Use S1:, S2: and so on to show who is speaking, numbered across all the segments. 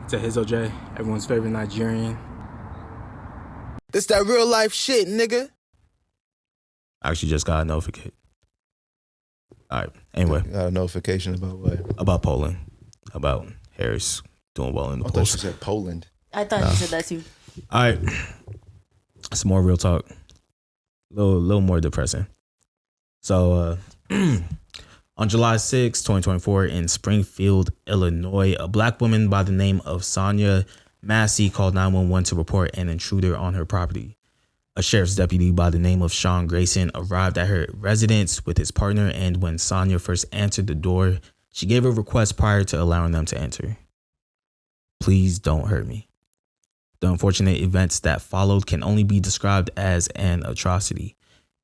S1: to Ehizoje, everyone's favorite Nigerian.
S2: This that real life shit, nigga.
S3: I actually just got a notification. All right. Anyway.
S4: You got a notification about what?
S3: About Poland. About Harris doing well in the polls.
S4: I thought you said Poland.
S5: I thought you said that too.
S3: All right. Some more real talk. A little more depressing. So, on July 6, 2024, in Springfield, Illinois, a black woman by the name of Sonya Massey called 911 to report an intruder on her property. A sheriff's deputy by the name of Sean Grayson arrived at her residence with his partner, and when Sonya first answered the door, she gave a request prior to allowing them to enter. Please don't hurt me. The unfortunate events that followed can only be described as an atrocity.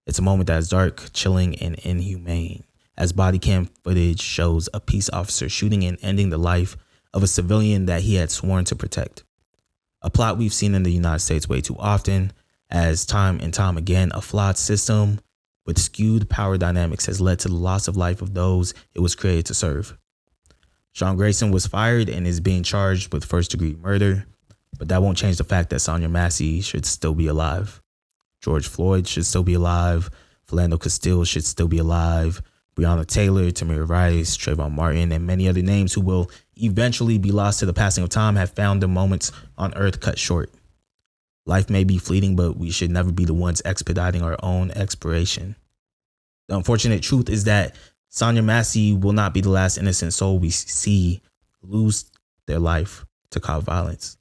S3: It's a moment that is dark, chilling, and inhumane, as body cam footage shows a peace officer shooting and ending the life of a civilian that he had sworn to protect. A plot we've seen in the United States way too often, as time and time again, a flawed system with skewed power dynamics has led to the loss of life of those it was created to serve. Sean Grayson was fired and is being charged with first-degree murder, but that won't change the fact that Sonya Massey should still be alive. George Floyd should still be alive. Philando Castile should still be alive. Breonna Taylor, Tamir Rice, Trayvon Martin, and many other names who will eventually be lost to the passing of time have found their moments on earth cut short. Life may be fleeting, but we should never be the ones expediting our own expiration. The unfortunate truth is that Sonya Massey will not be the last innocent soul we see lose their life to cop violence.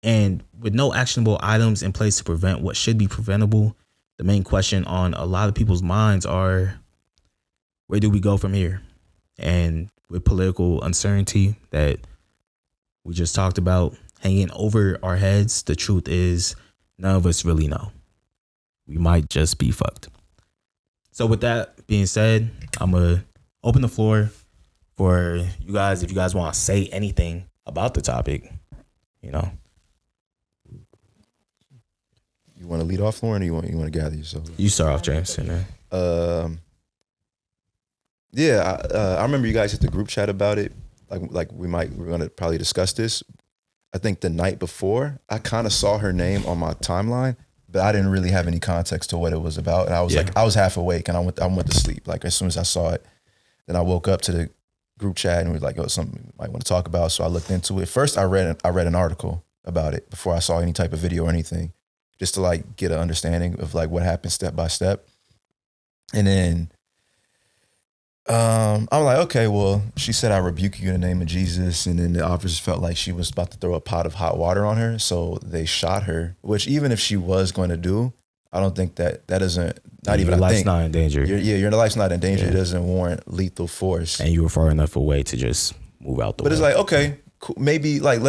S3: And with no actionable items in place to prevent what should be preventable, the main question on a lot of people's minds are, where do we go from here? And with political uncertainty that we just talked about hanging over our heads, the truth is none of us really know. We might just be fucked. So with that being said, I'm going to open the floor for you guys. If you guys want to say anything about the topic, you know.
S4: You want to lead off, Loren, or you want to gather yourself?
S3: You start off, James.
S4: Yeah, I remember you guys hit the group chat about it. Like we're going to probably discuss this. I think the night before, I kind of saw her name on my timeline, but I didn't really have any context to what it was about. And I was I was half awake and I went to sleep. Like as soon as I saw it, then I woke up to the group chat and we were like, oh, something we might want to talk about. So I looked into it. First, I read an article about it before I saw any type of video or anything, just to like get an understanding of like what happened step by step. And then I'm like, okay, well, she said, I rebuke you in the name of Jesus. And then the officers felt like she was about to throw a pot of hot water on her. So they shot her, which even if she was going to do, I don't think that doesn't, not even,
S3: your
S4: I
S3: life's
S4: think.
S3: not in danger.
S4: Your life's not in danger.
S3: Yeah.
S4: It doesn't warrant lethal force.
S3: And you were far enough away to just move out the way.
S4: But it's like, okay, cool. Maybe like,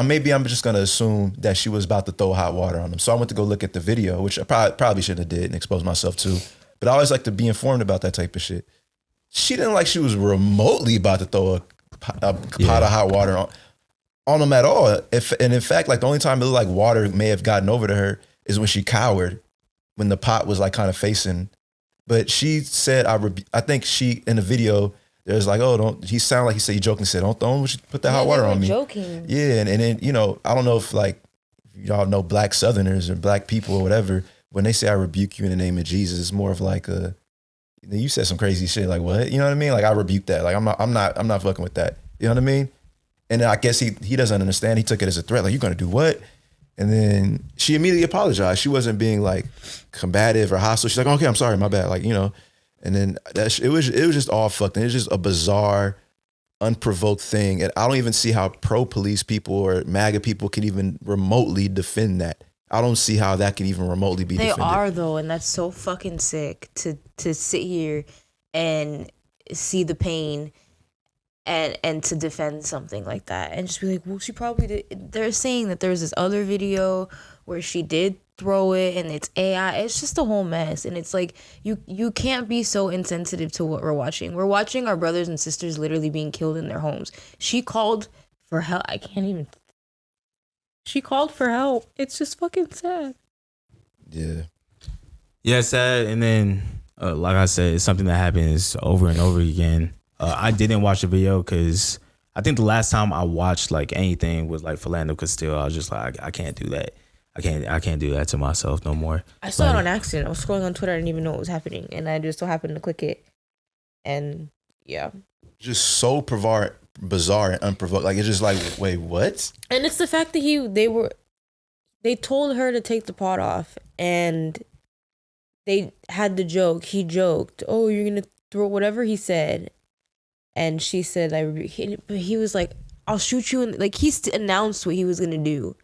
S4: maybe I'm just going to assume that she was about to throw hot water on them. So I went to go look at the video, which I probably shouldn't have did and expose myself to. But I always like to be informed about that type of shit. She didn't like she was remotely about to throw a pot of hot water on them at all. And in fact, like the only time it looked like water may have gotten over to her is when she cowered, when the pot was like kind of facing. But she said, I think she, in the video, there's like, oh, don't, he sounded like he jokingly said, don't put that hot water on me.
S5: Joking.
S4: Yeah. And then, you know, I don't know if like, y'all know black Southerners or black people or whatever, when they say I rebuke you in the name of Jesus, it's more of like you said some crazy shit, like what? You know what I mean? Like I rebuke that. Like I'm not fucking with that. You know what I mean? And then I guess he doesn't understand. He took it as a threat. Like, you're gonna do what? And then she immediately apologized. She wasn't being like combative or hostile. She's like, okay, I'm sorry, my bad. Like, you know. And then it was just all fucked. And it's just a bizarre, unprovoked thing. And I don't even see how pro-police people or MAGA people can even remotely defend that. I don't see how that can even remotely be defended.
S5: They are though, and that's so fucking sick to sit here and see the pain and to defend something like that and just be like, well, she probably did. They're saying that there's this other video where she did throw it and it's AI. It's just a whole mess. And it's like you can't be so insensitive to what we're watching. We're watching our brothers and sisters literally being killed in their homes. She called for help. She called for help. It's just fucking sad.
S4: Yeah.
S3: Yeah, sad. And then, like I said, it's something that happens over and over again. I didn't watch the video because I think the last time I watched like anything was like Philando Castile. I was just like, I can't do that. I can't do that to myself no more.
S5: I saw it on accident. I was scrolling on Twitter. I didn't even know what was happening, and I just so happened to click it. And yeah,
S4: just so bizarre and unprovoked. Like it's just like, wait, what?
S5: And it's the fact that they told her to take the pot off, and they had the joke. He joked, "Oh, you're gonna throw," whatever he said, and she said, but he was like, "I'll shoot you," and like he announced what he was gonna do.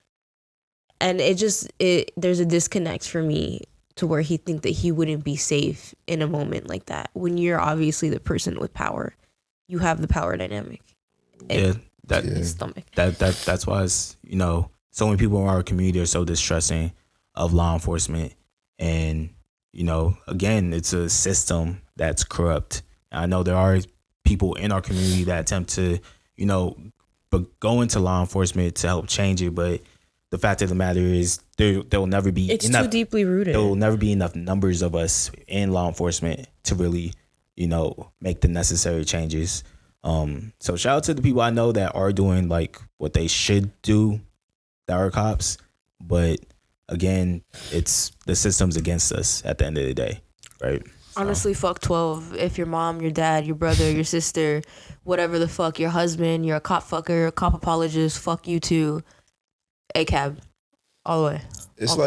S5: And there's a disconnect for me to where he think that he wouldn't be safe in a moment like that. When you're obviously the person with power, you have the power dynamic.
S3: Yeah,
S5: His stomach.
S3: That's why it's, so many people in our community are so distrusting of law enforcement, and again, it's a system that's corrupt. And I know there are people in our community that attempt to but go into law enforcement to help change it, but the fact of the matter is there will never be enough,
S5: too deeply rooted.
S3: There will never be enough numbers of us in law enforcement to really, make the necessary changes. So shout out to the people I know that are doing like what they should do, that are cops. But again, it's the system's against us at the end of the day, right?
S5: Honestly, fuck 12. If your mom, your dad, your brother, your sister, whatever the fuck, your husband, you're a cop fucker, a cop apologist, fuck you too. ACAB, all the way.
S4: It's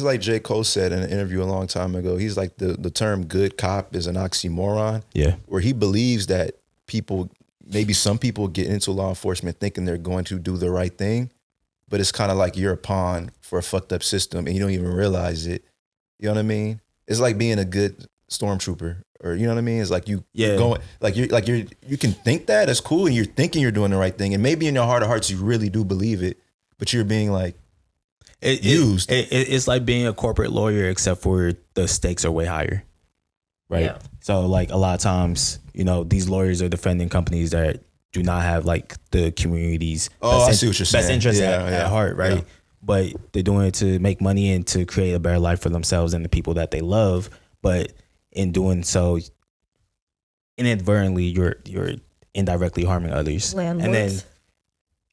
S4: like J. Cole said in an interview a long time ago. He's like, the term good cop is an oxymoron.
S3: Yeah.
S4: Where he believes that maybe some people get into law enforcement thinking they're going to do the right thing, but it's kind of like you're a pawn for a fucked up system and you don't even realize it. You know what I mean? It's like being a good stormtrooper, or you know what I mean? It's like you can think that it's cool and you're thinking you're doing the right thing, and maybe in your heart of hearts you really do believe it, but you're being like used.
S3: It's like being a corporate lawyer, except for the stakes are way higher, right?
S5: Yeah.
S3: So like a lot of times, these lawyers are defending companies that do not have like the community's
S4: I see what you're saying.
S3: best interest at heart, right?
S4: Yeah.
S3: But they're doing it to make money and to create a better life for themselves and the people that they love. But in doing so, inadvertently, you're indirectly harming others.
S5: Landlords.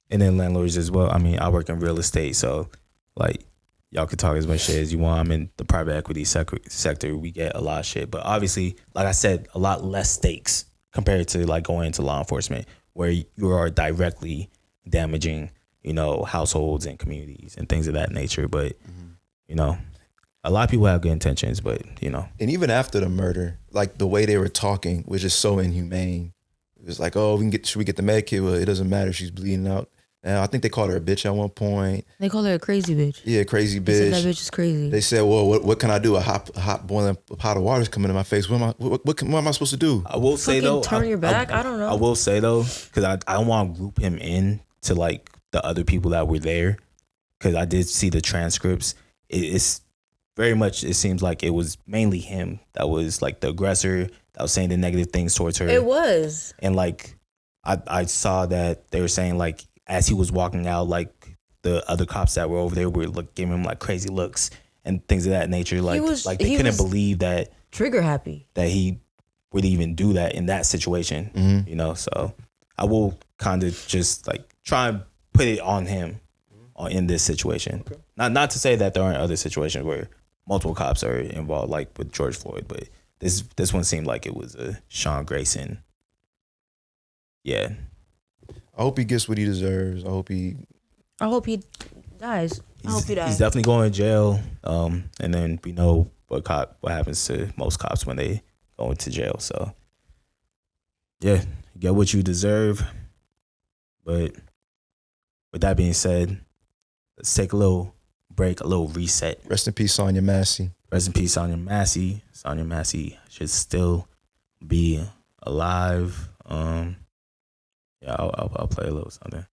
S3: And then landlords as well. I mean, I work in real estate, so like y'all can talk as much shit as you want. I'm in the private equity sector. We get a lot of shit, but obviously, like I said, a lot less stakes compared to like going into law enforcement, where you are directly damaging, households and communities and things of that nature. But a lot of people have good intentions, but
S4: And even after the murder, like the way they were talking was just so inhumane. It was like, oh, should we get the med kit? Well, it doesn't matter. She's bleeding out. And I think they called her a bitch at one point.
S5: They called her a crazy bitch.
S4: Yeah, crazy bitch.
S5: They said that bitch is crazy.
S4: They said, well, what can I do? A hot boiling pot of water is coming in my face. What am I supposed to do?
S3: I will say though,
S5: turn your back. I don't know.
S3: I will say though, because I don't want to group him in to like the other people that were there, because I did see the transcripts. It's very much, it seems like it was mainly him that was like the aggressor, that was saying the negative things towards her.
S5: It was.
S3: And like I saw that they were saying like as he was walking out, like the other cops that were over there were like giving him like crazy looks and things of that nature. Like they couldn't believe that
S5: trigger happy
S3: that he would even do that in that situation.
S4: Mm-hmm.
S3: So I will kind of just like try and put it on him in this situation. Okay. Not to say that there aren't other situations where multiple cops are involved, like with George Floyd, but this one seemed like it was a Sean Grayson. Yeah.
S4: I hope he gets what he deserves. I hope he
S5: dies. I hope he dies.
S3: He's definitely going to jail. And then we know what happens to most cops when they go into jail. So yeah, get what you deserve. But with that being said, let's take a little break, a little reset.
S4: Rest in peace, Sonya Massey.
S3: Rest in peace, Sonya Massey. Sonya Massey should still be alive. Yeah, I'll play a little something.